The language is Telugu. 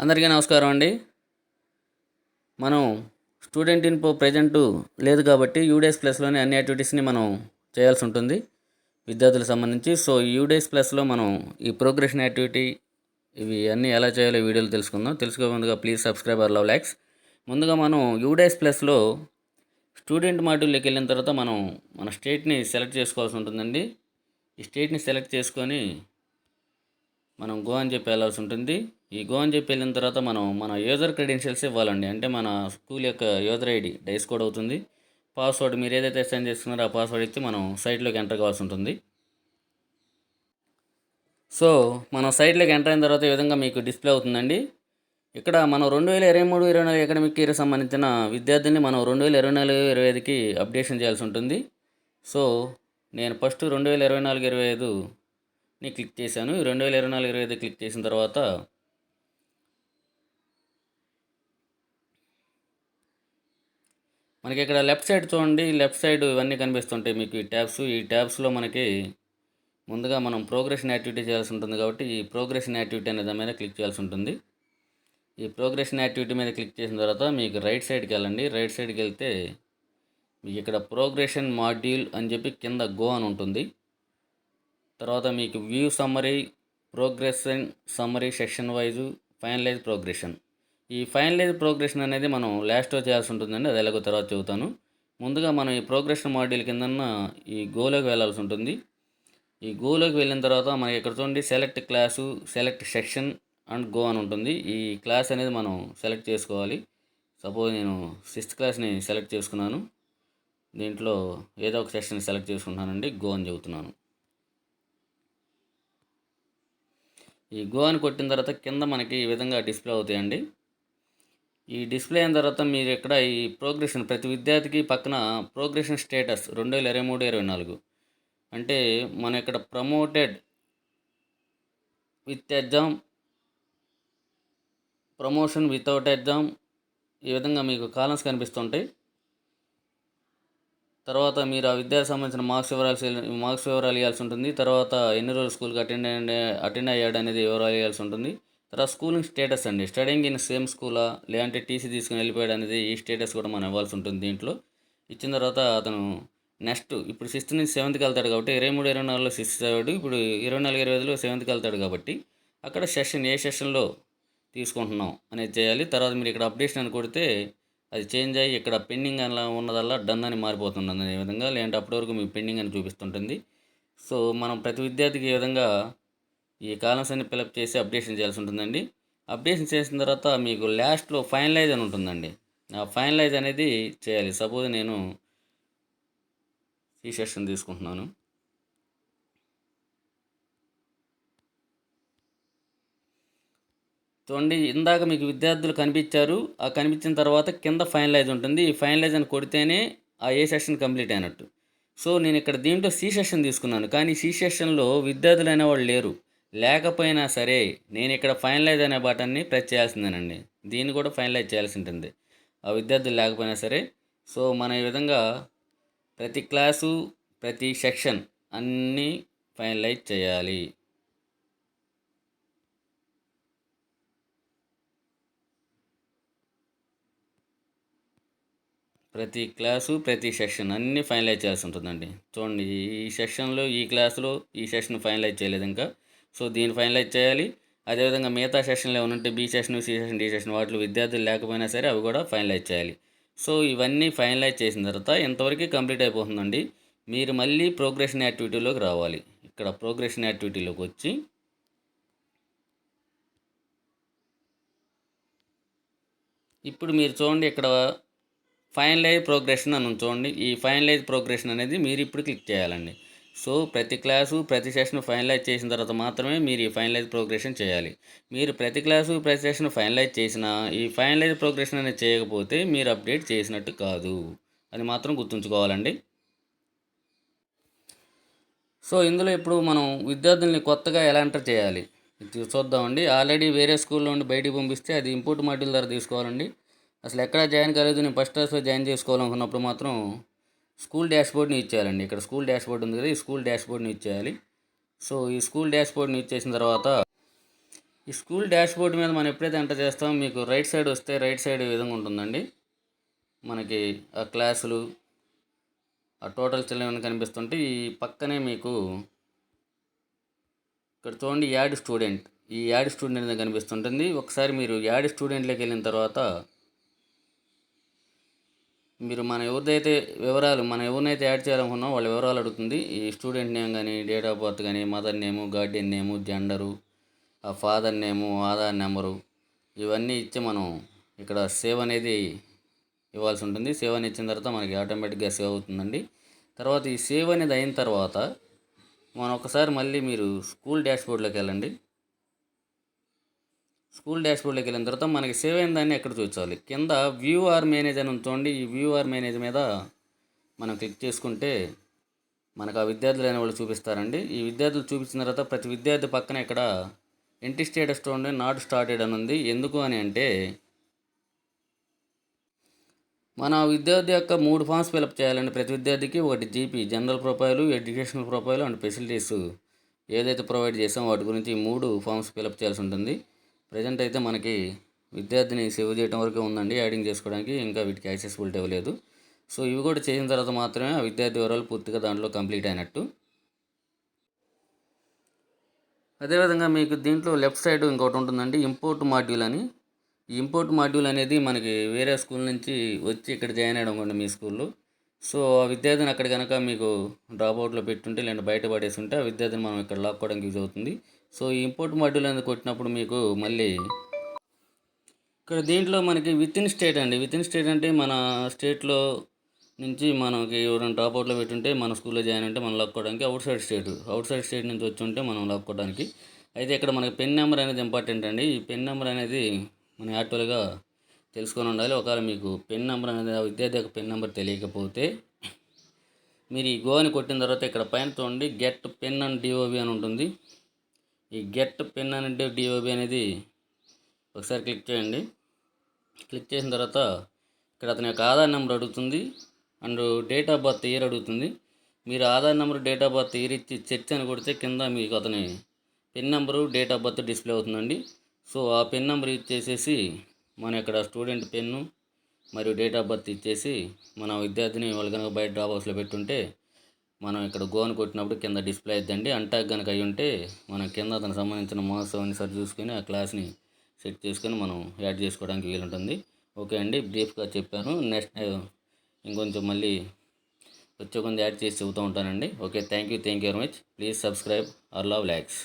అందరికీ నమస్కారం అండి. మనం స్టూడెంట్ ఇన్ఫో ప్రజెంటు లేదు కాబట్టి యూడేస్ ప్లస్లోనే అన్ని యాక్టివిటీస్ని మనం చేయాల్సి ఉంటుంది విద్యార్థులకు సంబంధించి. సో యూడేస్ ప్లస్లో మనం ఈ ప్రోగ్రెషన్ యాక్టివిటీ ఇవి అన్నీ ఎలా చేయాలో ఈ వీడియోలో తెలుసుకుందాం. తెలుసుకో ముందుగా please subscribe R love likes. ముందుగా మనం యూడేస్ ప్లస్లో స్టూడెంట్ మాడ్యూల్లోకి వెళ్ళిన తర్వాత మనం మన స్టేట్ని సెలెక్ట్ చేసుకోవాల్సి ఉంటుందండి. ఈ స్టేట్ని సెలెక్ట్ చేసుకొని మనం గో అని చెప్పి వెళ్ళాల్సి ఉంటుంది. ఈ గో అని చెప్పి వెళ్ళిన తర్వాత మనం మన యూజర్ క్రెడెన్షియల్స్ ఇవ్వాలండి. అంటే మన స్కూల్ యొక్క యూజర్ ఐడి డైస్ కోడ్ అవుతుంది. పాస్వర్డ్ మీరు ఏదైతే సెండ్ చేస్తున్నారో ఆ పాస్వర్డ్ ఇచ్చి మనం సైట్లోకి ఎంటర్ కావాల్సి ఉంటుంది. సో మనం సైట్లోకి ఎంటర్ అయిన తర్వాత ఈ విధంగా మీకు డిస్ప్లే అవుతుందండి. ఇక్కడ మనం 2023-24 అకాడమిక్ ఇయర్ సంబంధించిన విద్యార్థిని మనం 2024-25కి అప్డేషన్ చేయాల్సి ఉంటుంది. సో నేను ఫస్ట్ 2024-25ని క్లిక్ చేశాను. 2024-25 క్లిక్ చేసిన తర్వాత మనకి ఇక్కడ లెఫ్ట్ సైడ్ చూడండి, లెఫ్ట్ సైడ్ ఇవన్నీ కనిపిస్తుంటాయి మీకు ఈ ట్యాబ్స్లో మనకి ముందుగా మనం ప్రోగ్రెషన్ యాక్టివిటీ చేయాల్సి ఉంటుంది కాబట్టి ఈ ప్రోగ్రెషన్ యాక్టివిటీ అనే దాని మీద క్లిక్ చేయాల్సి ఉంటుంది. ఈ ప్రోగ్రెషన్ యాక్టివిటీ మీద క్లిక్ చేసిన తర్వాత మీకు రైట్ సైడ్కి వెళ్ళండి. రైట్ సైడ్కి వెళ్తే మీకు ఇక్కడ ప్రోగ్రెషన్ మాడ్యూల్ అని చెప్పి కింద గో అని ఉంటుంది. తర్వాత మీకు view summary, progression summary, section wise, finalise progression. ఈ ఫైనలైజ్ ప్రోగ్రెషన్ అనేది మనం లాస్ట్లో చేయాల్సి ఉంటుందండి. అది ఎలాగో తర్వాత చెబుతాను. ముందుగా మనం ఈ ప్రోగ్రెషన్ మాడ్యూల్ కిందన్న ఈ గోలోకి వెళ్ళాల్సి ఉంటుంది. ఈ గోలోకి వెళ్ళిన తర్వాత మనకి ఇక్కడ చూడండి select class, select section and go అని ఉంటుంది. ఈ క్లాస్ అనేది మనం సెలెక్ట్ చేసుకోవాలి. సపోజ్ నేను 6th క్లాస్ని సెలెక్ట్ చేసుకున్నాను. దీంట్లో ఏదో ఒక సెక్షన్ సెలెక్ట్ చేసుకుంటున్నానండి. గో అని చెబుతున్నాను. ఈ గో అని కొట్టిన తర్వాత కింద మనకి ఈ విధంగా డిస్ప్లే అవుతాయండి. ఈ డిస్ప్లే అయిన తర్వాత మీరు ఇక్కడ ఈ ప్రోగ్రెషన్ ప్రతి విద్యార్థికి పక్కన ప్రోగ్రెషన్ స్టేటస్ 2023-24 అంటే మన ఇక్కడ promoted with exam, promotion without exam, ఈ విధంగా మీకు కాలమ్స్ కనిపిస్తుంటాయి. తర్వాత మీరు ఆ విద్యార్థికి సంబంధించిన మార్క్స్ వివరాలు ఇవ్వాల్సి ఉంటుంది. తర్వాత ఎన్ని రోజులు స్కూల్కి అటెండ్ అయ్యాడు అనేది వివరాలు ఇవ్వాల్సి ఉంటుంది. తర్వాత స్కూలింగ్ స్టేటస్ అండి, స్టడింగ్ ఇన్ సేమ్ స్కూలా లేదంటే టీసీ తీసుకుని వెళ్ళిపోయాడు అనేది ఈ స్టేటస్ కూడా మనం ఇవ్వాల్సి ఉంటుంది. దీంట్లో ఇచ్చిన తర్వాత అతను నెక్స్ట్ ఇప్పుడు 6th నుంచి 7th వెళ్తాడు కాబట్టి 23-24లో 6th చదివాడు, ఇప్పుడు 24-25లో 7th వెళ్తాడు కాబట్టి అక్కడ ఏ సెషన్లో తీసుకుంటున్నాం అనేది చేయాలి. తర్వాత మీరు ఇక్కడ అప్డేషన్ అని కొడితే అది చేంజ్ అయ్యి ఇక్కడ పెండింగ్ అలా ఉన్నదల్లా డన్ అని మారిపోతుంది అనే విధంగా, లేదంటే అప్పటి వరకు మీకు పెండింగ్ అని చూపిస్తుంటుంది. సో మనం ప్రతి విద్యార్థికి ఈ విధంగా ఈ కాలమ్స్ అన్ని ఫిలప్ చేసి అప్డేషన్ చేయాల్సి ఉంటుందండి. అప్డేషన్ చేసిన తర్వాత మీకు లాస్ట్లో ఫైనలైజ్ అని ఉంటుందండి. ఆ ఫైనలైజ్ అనేది చేయాలి. సపోజ్ నేను ఈ సెషన్ తీసుకుంటున్నాను. చూడండి ఇందాక మీకు విద్యార్థులు కనిపించారు. ఆ కనిపించిన తర్వాత కింద ఫైనలైజ్ ఉంటుంది. ఈ ఫైనలైజ్ అని కొడితేనే ఆ ఏ సెషన్ కంప్లీట్ అయినట్టు. సో నేను ఇక్కడ దీంట్లో సి సెషన్ తీసుకున్నాను, కానీ సి సెషన్లో విద్యార్థులు అనేవాళ్ళు లేరు. లేకపోయినా సరే నేను ఇక్కడ ఫైనలైజ్ అనే బటన్ని ప్రెస్ చేయాల్సిందేనండి. దీన్ని కూడా ఫైనలైజ్ చేయాల్సి ఉంటుంది ఆ విద్యార్థులు లేకపోయినా సరే. సో మన ఈ విధంగా ప్రతి క్లాసు, ప్రతి సెక్షన్ అన్నీ ఫైనలైజ్ చేయాలి. ప్రతి క్లాసు, ప్రతి సెక్షన్ అన్నీ ఫైనలైజ్ చేయాల్సి ఉంటుందండి. చూడండి ఈ సెక్షన్లో, ఈ క్లాసులో ఈ సెషన్ ఫైనలైజ్ చేయలేదు ఇంకా. సో దీన్ని ఫైనలైజ్ చేయాలి. అదేవిధంగా మిగతా సెషన్లు ఏమైనా ఉంటే B session, C session, D session వాటిలో విద్యార్థులు లేకపోయినా సరే అవి కూడా ఫైనలైజ్ చేయాలి. సో ఇవన్నీ ఫైనలైజ్ చేసిన తర్వాత ఇంతవరకు కంప్లీట్ అయిపోతుందండి. మీరు మళ్ళీ ప్రోగ్రెషన్ యాక్టివిటీలోకి రావాలి. ఇక్కడ ప్రోగ్రెషన్ యాక్టివిటీలోకి వచ్చి ఇప్పుడు మీరు చూడండి ఇక్కడ ఫైనలైజ్ ప్రోగ్రెషన్ అని చూడండి. ఈ ఫైనలైజ్ ప్రోగ్రెషన్ అనేది మీరు ఇప్పుడు క్లిక్ చేయాలండి. సో ప్రతి క్లాసు, ప్రతి సెషన్ ఫైనలైజ్ చేసిన తర్వాత మాత్రమే మీరు ఈ ఫైనలైజ్ ప్రోగ్రెషన్ చేయాలి. మీరు ప్రతి క్లాసు, ప్రతి సెషన్ ఫైనలైజ్ చేసినా ఈ ఫైనలైజ్ ప్రోగ్రెషన్ అనేది చేయకపోతే మీరు అప్డేట్ చేసినట్టు కాదు. అది మాత్రం గుర్తుంచుకోవాలండి. సో ఇందులో ఇప్పుడు మనం విద్యార్థుల్ని కొత్తగా ఎలా ఎంటర్ చేయాలి ఇది చూద్దామండి. ఆల్రెడీ వేరే స్కూల్లో ఉండి బయటికి పంపిస్తే అది ఇంపోర్ట్ మాడ్యూల్ ద్వారా తీసుకోవాలండి. అసలు ఎక్కడ జాయిన్ కాలేదు, నేను ఫస్ట్ క్లాస్లో జాయిన్ చేసుకోవాలనుకున్నప్పుడు మాత్రం స్కూల్ డాష్బోర్డ్ని ఇచ్చేయాలండి. ఇక్కడ స్కూల్ డాష్బోర్డ్ ఉంది కదా, ఈ స్కూల్ డాష్బోర్డ్ని ఇచ్చేయాలి. సో ఈ స్కూల్ డాష్బోర్డ్ని ఇచ్చేసిన తర్వాత ఈ స్కూల్ డాష్ బోర్డ్ మీద మనం ఎప్పుడైతే ఎంటర్ చేస్తామో మీకు రైట్ సైడ్ వస్తే రైట్ సైడ్ ఈ విధంగా ఉంటుందండి. మనకి ఆ క్లాసులు, ఆ టోటల్ చిల్డ్రన్ కనిపిస్తుంటే ఈ పక్కనే మీకు ఇక్కడ చూడండి యాడ్ స్టూడెంట్. ఈ యాడ్ స్టూడెంట్ అనేది కనిపిస్తుంటుంది. ఒకసారి మీరు యాడ్ స్టూడెంట్లోకి వెళ్ళిన తర్వాత మీరు మన ఎవరినైతే యాడ్ చేయాలనుకున్నామో వాళ్ళ వివరాలు అడుగుతుంది. ఈ స్టూడెంట్ నేమ్ కానీ, డేట్ ఆఫ్ బర్త్ కానీ, మదర్ నేము, గార్డియన్ నేము, జెండరు, ఆ ఫాదర్ నేము, ఆధార్ నెంబరు ఇవన్నీ ఇచ్చి మనం ఇక్కడ సేవ్ అనేది ఇవ్వాల్సి ఉంటుంది. సేవ్ అని ఇచ్చిన తర్వాత మనకి ఆటోమేటిక్గా సేవ్ అవుతుందండి. తర్వాత ఈ సేవ్ అనేది అయిన తర్వాత మనం ఒకసారి మళ్ళీ మీరు స్కూల్ డాష్బోర్డ్లోకి వెళ్ళండి. స్కూల్ డాష్బోర్డ్లోకి వెళ్ళిన తర్వాత మనకి సేవ్ అయిన దాన్ని ఎక్కడ చూపించాలి, కింద వ్యూ ఆర్ మేనేజ్ అని ఉంచండి. ఈ వ్యూ ఆర్ మేనేజ్ మీద మనం క్లిక్ చేసుకుంటే మనకు ఆ విద్యార్థులు అనే వాళ్ళు చూపిస్తారండి. ఈ విద్యార్థులు చూపించిన తర్వాత ప్రతి విద్యార్థి పక్కన ఇక్కడ ఎంట్రీ స్టేటస్ చూడండి, నాట్ స్టార్టెడ్ అని ఉంది. ఎందుకు అని అంటే మన విద్యార్థి యొక్క 3 ఫామ్స్ ఫిలప్ చేయాలండి ప్రతి విద్యార్థికి. ఒకటి GP general profile, educational profile and facilities ఏదైతే ప్రొవైడ్ చేసామో వాటి గురించి 3 ఫామ్స్ ఫిలప్ చేయాల్సి ఉంటుంది. ప్రజెంట్ అయితే మనకి విద్యార్థిని సేవ్ చేయడం వరకే ఉందండి. యాడింగ్ చేసుకోవడానికి ఇంకా వీటికి యాక్సెసిబిలిటీ ఇవ్వలేదు. సో ఇవి కూడా చేసిన తర్వాత మాత్రమే ఆ విద్యార్థి వివరాలు పూర్తిగా దాంట్లో కంప్లీట్ అయినట్టు. అదేవిధంగా మీకు దీంట్లో లెఫ్ట్ సైడ్ ఇంకోటి ఉంటుందండి, ఇంపోర్ట్ మాడ్యూల్ అని. ఈ ఇంపోర్ట్ మాడ్యూల్ అనేది మనకి వేరే స్కూల్ నుంచి వచ్చి ఇక్కడ జాయిన్ అయ్యడం అనుకోండి మీ స్కూల్లో. సో ఆ విద్యార్థిని అక్కడ కనుక మీకు డ్రాప్అవుట్లో పెట్టుంటే లేదంటే బయట పడేసి ఉంటే ఆ విద్యార్థిని మనం ఇక్కడ లాక్కోవడానికి యూజ్ అవుతుంది. సో ఈ ఇంపోర్ట్ మాడ్యూల్ అనేది కొట్టినప్పుడు మీకు మళ్ళీ ఇక్కడ దీంట్లో మనకి విత్ ఇన్ స్టేట్ అండి. విత్ ఇన్ స్టేట్ అంటే మన స్టేట్లో నుంచి మనకి ఎవరైనా డ్రాప్అవుట్లో పెట్టుంటే మన స్కూల్లో జాయిన్ అంటే మనం లాక్కోవడానికి. అవుట్ సైడ్ స్టేట్ నుంచి వచ్చి ఉంటే మనం లాక్కోవడానికి. అయితే ఇక్కడ మనకి పెన్ నెంబర్ అనేది ఇంపార్టెంట్ అండి. ఈ పెన్ నెంబర్ అనేది మనం యాక్చువల్గా తెలుసుకొని ఉండాలి. ఒకవేళ మీకు పెన్ నెంబర్ అనేది ఆ విద్యార్థి యొక్క పెన్ నెంబర్ తెలియకపోతే మీరు ఈ గో అని కొట్టిన తర్వాత ఇక్కడ పైన చూడండి గెట్ పెన్ అండ్ డిఓబి అని ఉంటుంది. ఈ గెట్ పెన్ అండ్ డిఓబి అనేది ఒకసారి క్లిక్ చేయండి. క్లిక్ చేసిన తర్వాత ఇక్కడ అతని యొక్క ఆధార్ నెంబర్ అడుగుతుంది and date of birth year అడుగుతుంది. మీరు Aadhaar number, date of birth year ఇచ్చి సెర్చ్ అని కొడితే కింద మీకు అతని pen number, date of birth display అవుతుందండి. సో ఆ పెన్ నెంబర్ ఇచ్చేసేసి మనం ఇక్కడ స్టూడెంట్ పెన్ను మరియు డేట్ ఆఫ్ బర్త్ ఇచ్చేసి మన విద్యార్థిని వాళ్ళు కనుక బయట డ్రాప్ హౌస్లో పెట్టుంటే మనం ఇక్కడ గో అని కొట్టినప్పుడు కింద డిస్ప్లే అవుతుందండి. అంటాక్ కనుక అయ్యి ఉంటే మనం కింద అతనికి సంబంధించిన మార్క్స్ అవన్నీ సరి చూసుకొని ఆ క్లాస్ని సెట్ చేసుకొని మనం యాడ్ చేసుకోవడానికి వీలుంటుంది. ఓకే అండి, బ్రీఫ్గా చెప్పాను. నెక్స్ట్ ఇంకొంచెం మళ్ళీ వచ్చే కొంచెం యాడ్ చేసి చెబుతూ ఉంటానండి. Okay, thank you very much. Please subscribe our love lakhs.